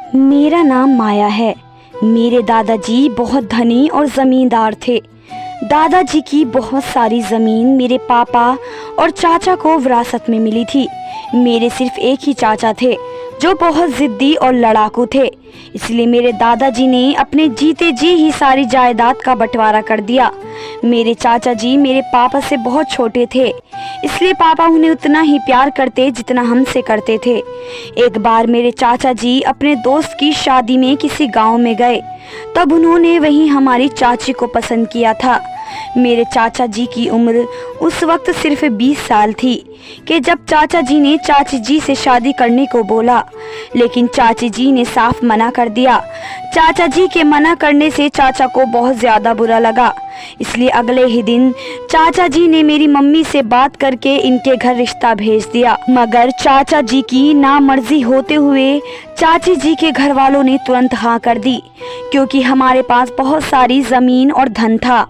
मेरा नाम माया है। मेरे दादाजी बहुत धनी और ज़मींदार थे। दादाजी की बहुत सारी ज़मीन मेरे पापा और चाचा को विरासत में मिली थी। मेरे सिर्फ एक ही चाचा थे जो बहुत ज़िद्दी और लड़ाकू थे, इसलिए मेरे दादाजी ने अपने जीते जी ही सारी जायदाद का बंटवारा कर दिया। मेरे चाचा जी मेरे पापा से बहुत छोटे थे, इसलिए पापा उन्हें उतना ही प्यार करते जितना हमसे करते थे। एक बार मेरे चाचा जी अपने दोस्त की शादी में किसी गांव में गए, तब उन्होंने वहीं हमारी चाची को पसंद किया था। मेरे चाचा जी की उम्र उस वक्त सिर्फ 20 साल थी कि जब चाचा जी ने चाची जी से शादी करने को बोला, लेकिन चाची जी ने साफ मना कर दिया। चाचा जी के मना करने से चाचा को बहुत ज़्यादा बुरा लगा, इसलिए अगले ही दिन चाचा जी ने मेरी मम्मी से बात करके इनके घर रिश्ता भेज दिया। मगर चाचा जी की नामर्जी होते हुए चाची जी के घर वालों ने तुरंत हाँ कर दी, क्योंकि हमारे पास बहुत सारी ज़मीन और धन था।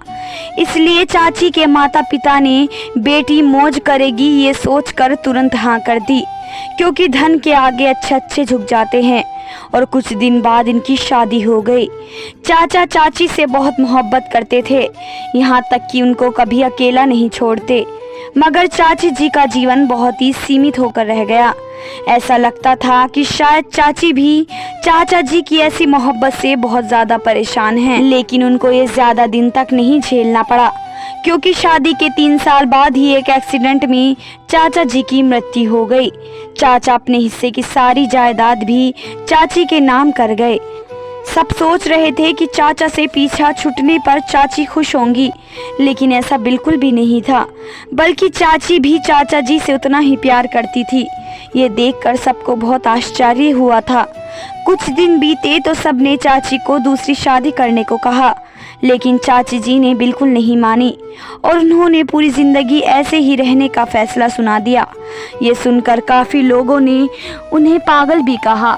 इसलिए चाची के माता पिता ने बेटी मौज करेगी ये सोचकर तुरंत हाँ कर दी, क्योंकि धन के आगे अच्छे झुक जाते हैं। और कुछ दिन बाद इनकी शादी हो गई। चाचा चाची से बहुत मोहब्बत करते थे, यहाँ तक कि उनको कभी अकेला नहीं छोड़ते। मगर चाची जी का जीवन बहुत ही सीमित होकर रह गया। ऐसा लगता था कि शायद चाची भी चाचा जी की ऐसी मोहब्बत से बहुत ज़्यादा परेशान हैं, लेकिन उनको ये ज़्यादा दिन तक नहीं झेलना पड़ा, क्योंकि शादी के 3 साल बाद ही एक एक्सीडेंट में चाचा जी की मृत्यु हो गई। चाचा अपने हिस्से की सारी जायदाद भी चाची के नाम कर गए। सब सोच रहे थे कि चाचा से पीछा छूटने पर चाची खुश होंगी, लेकिन ऐसा बिल्कुल भी नहीं था, बल्कि चाची भी चाचा जी से उतना ही प्यार करती थी। ये देखकर सबको बहुत आश्चर्य हुआ था। कुछ दिन बीते तो सबने चाची को दूसरी शादी करने को कहा, लेकिन चाची जी ने बिल्कुल नहीं मानी और उन्होंने पूरी ज़िंदगी ऐसे ही रहने का फैसला सुना दिया। ये सुनकर काफ़ी लोगों ने उन्हें पागल भी कहा,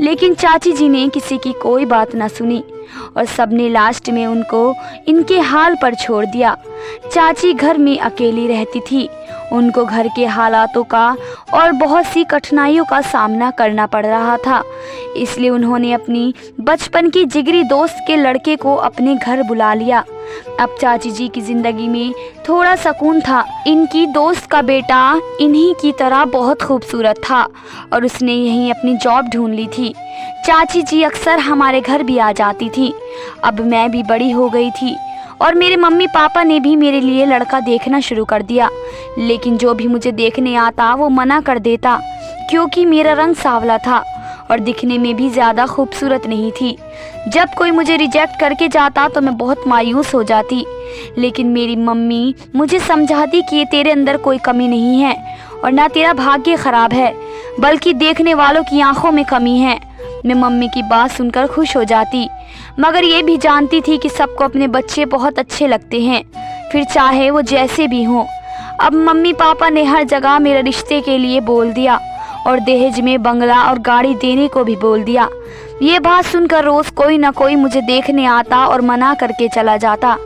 लेकिन चाची जी ने किसी की कोई बात न सुनी और सबने लास्ट में उनको इनके हाल पर छोड़ दिया। चाची घर में अकेली रहती थी। उनको घर के हालातों का और बहुत सी कठिनाइयों का सामना करना पड़ रहा था, इसलिए उन्होंने अपनी बचपन की जिगरी दोस्त के लड़के को अपने घर बुला लिया। अब चाची जी की ज़िंदगी में थोड़ा सुकून था। इनकी दोस्त का बेटा इन्हीं की तरह बहुत खूबसूरत था और उसने यहीं अपनी जॉब ढूंढ ली थी। चाची जी अक्सर हमारे घर भी आ जाती थी। अब मैं भी बड़ी हो गई थी और मेरे मम्मी पापा ने भी मेरे लिए लड़का देखना शुरू कर दिया, लेकिन जो भी मुझे देखने आता वो मना कर देता, क्योंकि मेरा रंग सांवला था और दिखने में भी ज़्यादा खूबसूरत नहीं थी। जब कोई मुझे रिजेक्ट करके जाता तो मैं बहुत मायूस हो जाती, लेकिन मेरी मम्मी मुझे समझाती कि ये तेरे अंदर कोई कमी नहीं है और ना तेरा भाग्य ख़राब है, बल्कि देखने वालों की आंखों में कमी है। मैं मम्मी की बात सुनकर खुश हो जाती, मगर ये भी जानती थी कि सबको अपने बच्चे बहुत अच्छे लगते हैं, फिर चाहे वो जैसे भी हों। अब मम्मी पापा ने हर जगह मेरे रिश्ते के लिए बोल दिया और दहेज में बंगला और गाड़ी देने को भी बोल दिया। ये बात सुनकर रोज़ कोई ना कोई मुझे देखने आता और मना करके चला जाता।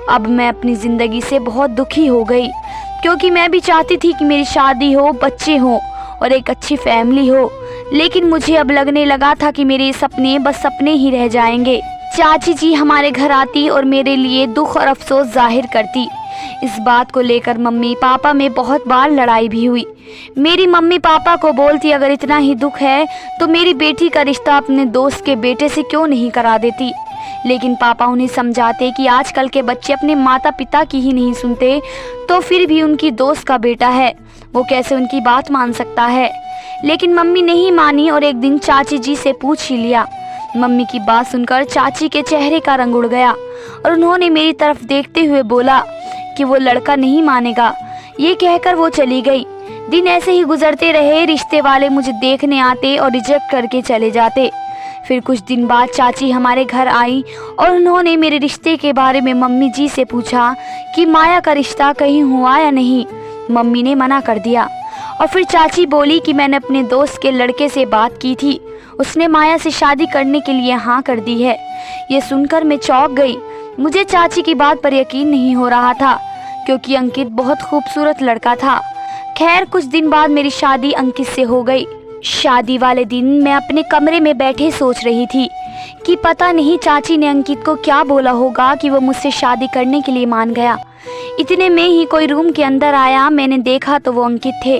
अब मैं अपनी ज़िंदगी से बहुत दुखी हो गई, क्योंकि मैं भी चाहती थी कि मेरी शादी हो, बच्चे हों और एक अच्छी फैमिली हो, लेकिन मुझे अब लगने लगा था कि मेरे सपने बस सपने ही रह जाएंगे। चाची जी हमारे घर आती और मेरे लिए दुख और अफसोस जाहिर करती। इस बात को लेकर मम्मी पापा में बहुत बार लड़ाई भी हुई। मेरी मम्मी पापा को बोलती, अगर इतना ही दुख है तो मेरी बेटी का रिश्ता अपने दोस्त के बेटे से क्यों नहीं करा देती, लेकिन पापा उन्हें समझाते कि आजकल के बच्चे अपने माता पिता की ही नहीं सुनते, तो फिर भी उनकी दोस्त का बेटा है, वो कैसे उनकी बात मान सकता है। लेकिन मम्मी नहीं मानी और एक दिन चाची जी से पूछ ही लिया। मम्मी की बात सुनकर चाची के चेहरे का रंग उड़ गया और उन्होंने मेरी तरफ देखते हुए बोला कि वो लड़का नहीं मानेगा। ये कहकर वो चली गई। दिन ऐसे ही गुजरते रहे। रिश्ते वाले मुझे देखने आते और रिजेक्ट करके चले जाते। फिर कुछ दिन बाद चाची हमारे घर आई और उन्होंने मेरे रिश्ते के बारे में मम्मी जी से पूछा कि माया का रिश्ता कहीं हुआ या नहीं। मम्मी ने मना कर दिया और फिर चाची बोली कि मैंने अपने दोस्त के लड़के से बात की थी, उसने माया से शादी करने के लिए हाँ कर दी है। ये सुनकर मैं चौंक गई। मुझे चाची की बात पर यकीन नहीं हो रहा था, क्योंकि अंकित बहुत खूबसूरत लड़का था। खैर कुछ दिन बाद मेरी शादी अंकित से हो गई। शादी वाले दिन मैं अपने कमरे में बैठे सोच रही थी कि पता नहीं चाची ने अंकित को क्या बोला होगा कि वो मुझसे शादी करने के लिए मान गया। इतने में ही कोई रूम के अंदर आया। मैंने देखा तो वो अंकित थे।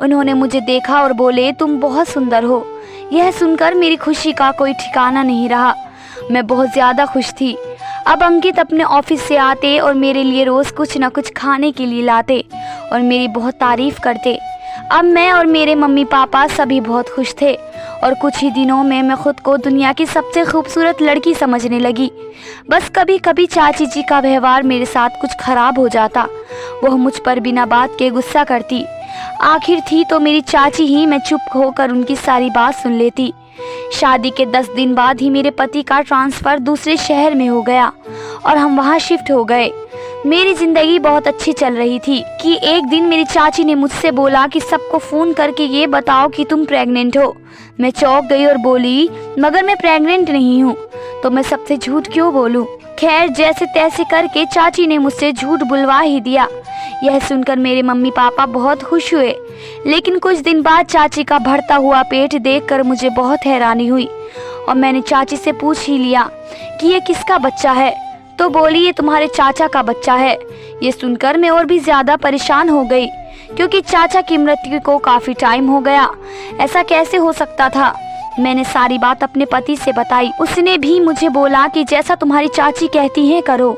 उन्होंने मुझे देखा और बोले, तुम बहुत सुंदर हो। यह सुनकर मेरी खुशी का कोई ठिकाना नहीं रहा। मैं बहुत ज़्यादा खुश थी। अब अंकित अपने ऑफिस से आते और मेरे लिए रोज़ कुछ न कुछ खाने के लिए लाते और मेरी बहुत तारीफ़ करते। अब मैं और मेरे मम्मी पापा सभी बहुत खुश थे और कुछ ही दिनों में मैं खुद को दुनिया की सबसे खूबसूरत लड़की समझने लगी। बस कभी कभी चाची जी का व्यवहार मेरे साथ कुछ खराब हो जाता। वह मुझ पर बिना बात के गुस्सा करती। आखिर थी तो मेरी चाची ही। मैं चुप होकर उनकी सारी बात सुन लेती। शादी के 10 दिन बाद ही मेरे पति का ट्रांसफ़र दूसरे शहर में हो गया और हम वहाँ शिफ्ट हो गए। मेरी ज़िंदगी बहुत अच्छी चल रही थी कि एक दिन मेरी चाची ने मुझसे बोला कि सबको फ़ोन करके ये बताओ कि तुम प्रेग्नेंट हो। मैं चौंक गई और बोली, मगर मैं प्रेग्नेंट नहीं हूँ, तो मैं सबसे झूठ क्यों बोलूँ। खैर, जैसे तैसे करके चाची ने मुझसे झूठ बुलवा ही दिया। यह सुनकर मेरे मम्मी पापा बहुत खुश हुए। लेकिन कुछ दिन बाद चाची का बढ़ता हुआ पेट देखकर मुझे बहुत हैरानी हुई और मैंने चाची से पूछ ही लिया कि ये किसका बच्चा है। तो बोली, ये तुम्हारे चाचा का बच्चा है। ये सुनकर मैं और भी ज़्यादा परेशान हो गई क्योंकि चाचा की मृत्यु को काफ़ी टाइम हो गया। ऐसा कैसे हो सकता था। मैंने सारी बात अपने पति से बताई। उसने भी मुझे बोला कि जैसा तुम्हारी चाची कहती है करो।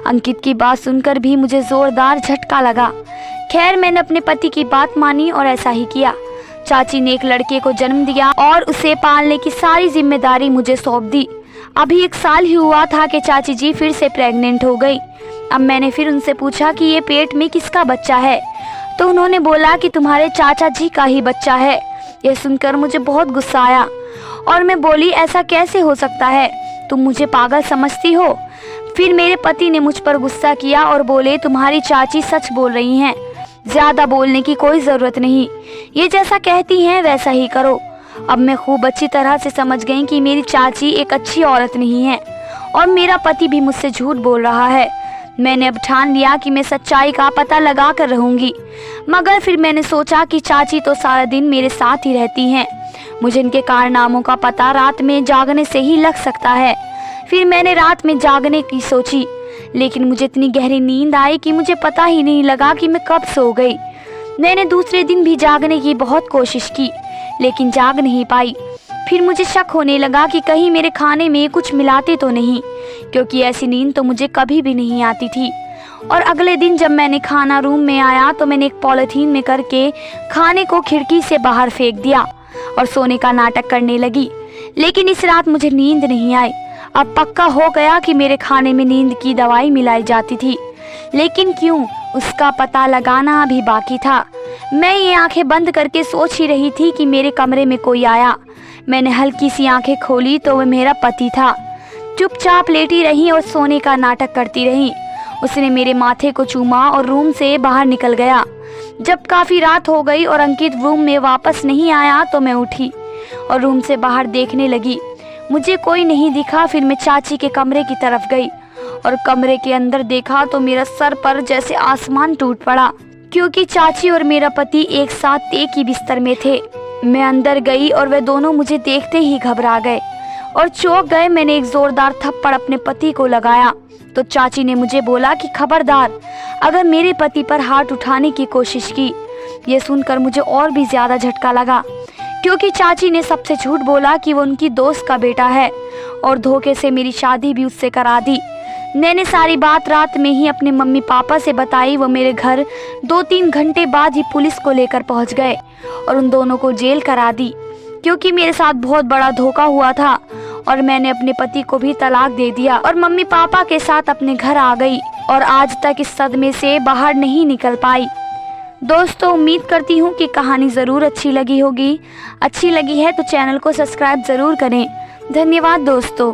अंकित की बात सुनकर भी मुझे ज़ोरदार झटका लगा। खैर, मैंने अपने पति की बात मानी और ऐसा ही किया। चाची ने एक लड़के को जन्म दिया और उसे पालने की सारी जिम्मेदारी मुझे सौंप दी। अभी 1 साल ही हुआ था कि चाची जी फिर से प्रेग्नेंट हो गई। अब मैंने फिर उनसे पूछा कि ये पेट में किसका बच्चा है, तो उन्होंने बोला कि तुम्हारे चाचा जी का ही बच्चा है। यह सुनकर मुझे बहुत गुस्सा आया और मैं बोली, ऐसा कैसे हो सकता है, तुम मुझे पागल समझती हो। फिर मेरे पति ने मुझ पर गुस्सा किया और बोले, तुम्हारी चाची सच बोल रही हैं, ज़्यादा बोलने की कोई ज़रूरत नहीं, ये जैसा कहती हैं वैसा ही करो। अब मैं खूब अच्छी तरह से समझ गई कि मेरी चाची एक अच्छी औरत नहीं है और मेरा पति भी मुझसे झूठ बोल रहा है। मैंने अब ठान लिया कि मैं सच्चाई का पता लगा कर रहूँगी। मगर फिर मैंने सोचा कि चाची तो सारा दिन मेरे साथ ही रहती हैं, मुझे इनके कारनामों का पता रात में जागने से ही लग सकता है। फिर मैंने रात में जागने की सोची, लेकिन मुझे इतनी गहरी नींद आई कि मुझे पता ही नहीं लगा कि मैं कब सो गई। मैंने दूसरे दिन भी जागने की बहुत कोशिश की, लेकिन जाग नहीं पाई। फिर मुझे शक होने लगा कि कहीं मेरे खाने में कुछ मिलाते तो नहीं, क्योंकि ऐसी नींद तो मुझे कभी भी नहीं आती थी। और अगले दिन जब मैंने खाना रूम में आया तो मैंने एक पॉलीथीन में करके खाने को खिड़की से बाहर फेंक दिया और सोने का नाटक करने लगी। लेकिन इस रात मुझे नींद नहीं आई। अब पक्का हो गया कि मेरे खाने में नींद की दवाई मिलाई जाती थी, लेकिन क्यों, उसका पता लगाना अभी बाकी था। मैं ये आंखें बंद करके सोच ही रही थी कि मेरे कमरे में कोई आया। मैंने हल्की सी आंखें खोली तो वह मेरा पति था। चुपचाप लेटी रही और सोने का नाटक करती रही। उसने मेरे माथे को चूमा और रूम से बाहर निकल गया। जब काफ़ी रात हो गई और अंकित रूम में वापस नहीं आया तो मैं उठी और रूम से बाहर देखने लगी। मुझे कोई नहीं दिखा। फिर मैं चाची के कमरे की तरफ गई और कमरे के अंदर देखा तो मेरा सर पर जैसे आसमान टूट पड़ा, क्योंकि चाची और मेरा पति एक साथ एक ही बिस्तर में थे। मैं अंदर गई और वे दोनों मुझे देखते ही घबरा गए और चौंक गए। मैंने एक जोरदार थप्पड़ अपने पति को लगाया तो चाची ने मुझे बोला कि खबरदार अगर मेरे पति पर हाथ उठाने की कोशिश की। ये सुनकर मुझे और भी ज़्यादा झटका लगा, क्योंकि चाची ने सबसे झूठ बोला कि वो उनकी दोस्त का बेटा है और धोखे से मेरी शादी भी उससे करा दी। मैंने सारी बात रात में ही अपने मम्मी पापा से बताई। वो मेरे घर 2-3 घंटे बाद ही पुलिस को लेकर पहुंच गए और उन दोनों को जेल करा दी, क्योंकि मेरे साथ बहुत बड़ा धोखा हुआ था और मैंने अपने पति को भी तलाक दे दिया और मम्मी पापा के साथ अपने घर आ गई और आज तक इस सदमे से बाहर नहीं निकल पाई। दोस्तों, उम्मीद करती हूँ कि कहानी ज़रूर अच्छी लगी होगी। अच्छी लगी है तो चैनल को सब्सक्राइब ज़रूर करें। धन्यवाद दोस्तों।